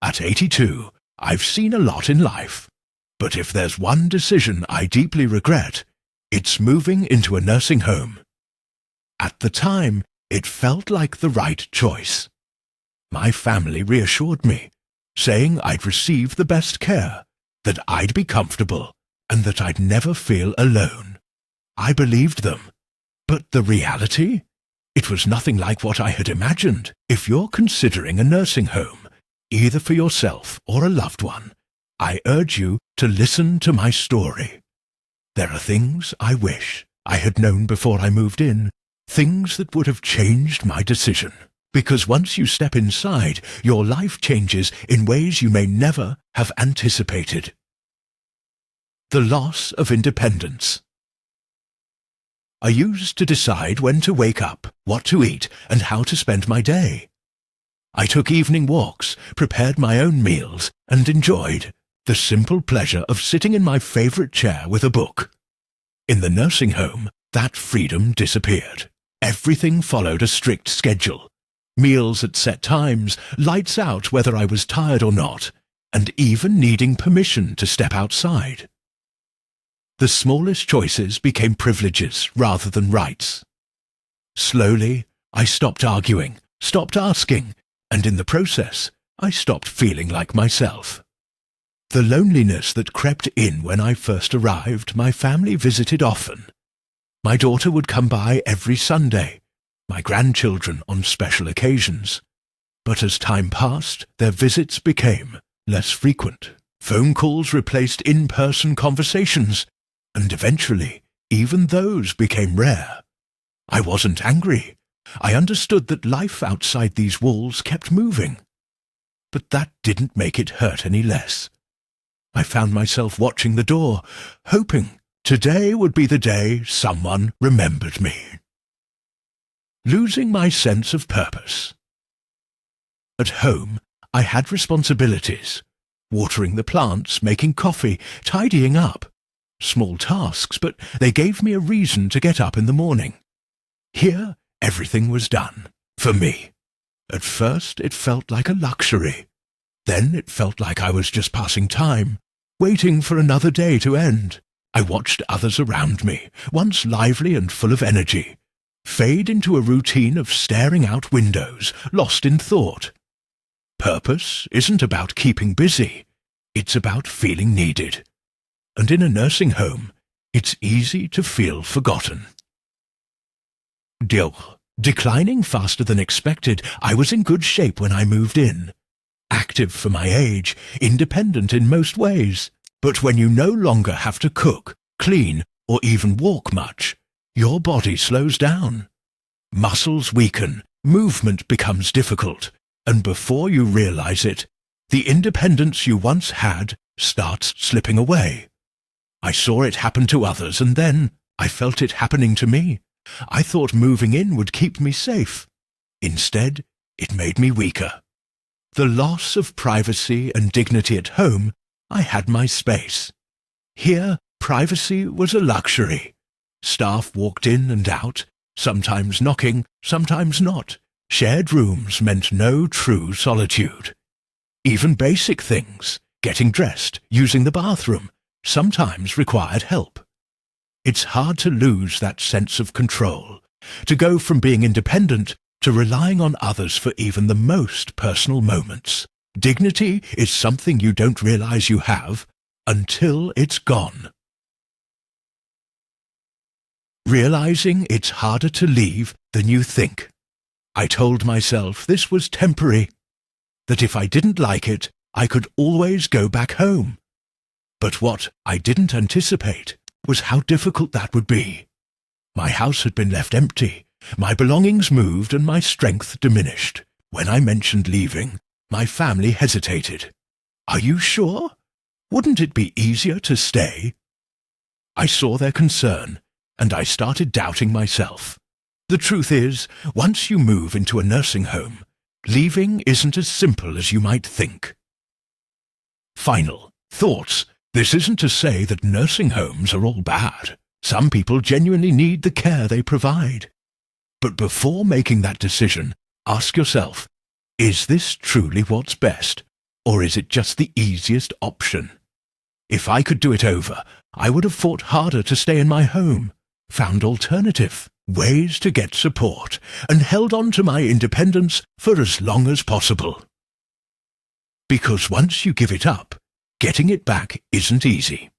At 82, I've seen a lot in life. But if there's one decision I deeply regret, it's moving into a nursing home. At the time, it felt like the right choice. My family reassured me, saying I'd receive the best care, that I'd be comfortable, and that I'd never feel alone. I believed them. But the reality? It was nothing like what I had imagined. If you're considering a nursing home, either for yourself or a loved one, I urge you to listen to my story. There are things I wish I had known before I moved in, things that would have changed my decision. Because once you step inside, your life changes in ways you may never have anticipated. The loss of independence. I used to decide when to wake up, what to eat, and how to spend my day. I took evening walks, prepared my own meals, and enjoyed the simple pleasure of sitting in my favorite chair with a book. In the nursing home, that freedom disappeared. Everything followed a strict schedule. Meals at set times, lights out whether I was tired or not, and even needing permission to step outside. The smallest choices became privileges rather than rights. Slowly, I stopped arguing, stopped asking, and in the process, I stopped feeling like myself. The loneliness that crept in when I first arrived, my family visited often. My daughter would come by every Sunday, my grandchildren on special occasions. But as time passed, their visits became less frequent. Phone calls replaced in-person conversations, and eventually, even those became rare. I wasn't angry. I understood that life outside these walls kept moving. But that didn't make it hurt any less. I found myself watching the door, hoping today would be the day someone remembered me. Losing my sense of purpose. At home, I had responsibilities. Watering the plants, making coffee, tidying up. Small tasks, but they gave me a reason to get up in the morning. Here, everything was done, for me. At first, it felt like a luxury. Then it felt like I was just passing time, waiting for another day to end. I watched others around me, once lively and full of energy, fade into a routine of staring out windows, lost in thought. Purpose isn't about keeping busy. It's about feeling needed. And in a nursing home, it's easy to feel forgotten. Declining faster than expected, I was in good shape when I moved in. Active for my age, independent in most ways. But when you no longer have to cook, clean, or even walk much, your body slows down. Muscles weaken, movement becomes difficult, and before you realize it, the independence you once had starts slipping away. I saw it happen to others, and then I felt it happening to me. I thought moving in would keep me safe. Instead, it made me weaker. The loss of privacy and dignity at home, I had my space. Here, privacy was a luxury. Staff walked in and out, sometimes knocking, sometimes not. Shared rooms meant no true solitude. Even basic things, getting dressed, using the bathroom, sometimes required help. It's hard to lose that sense of control, to go from being independent to relying on others for even the most personal moments. Dignity is something you don't realize you have until it's gone. Realizing it's harder to leave than you think. I told myself this was temporary, that if I didn't like it, I could always go back home. But what I didn't anticipate was how difficult that would be. My house had been left empty, my belongings moved, and my strength diminished. When I mentioned leaving, my family hesitated. "Are you sure? Wouldn't it be easier to stay?" I saw their concern, and I started doubting myself. The truth is, once you move into a nursing home, leaving isn't as simple as you might think. Final thoughts. This isn't to say that nursing homes are all bad. Some people genuinely need the care they provide. But before making that decision, ask yourself, is this truly what's best? or is it just the easiest option? If I could do it over, I would have fought harder to stay in my home, found alternative ways to get support, and held on to my independence for as long as possible. Because once you give it up, getting it back isn't easy.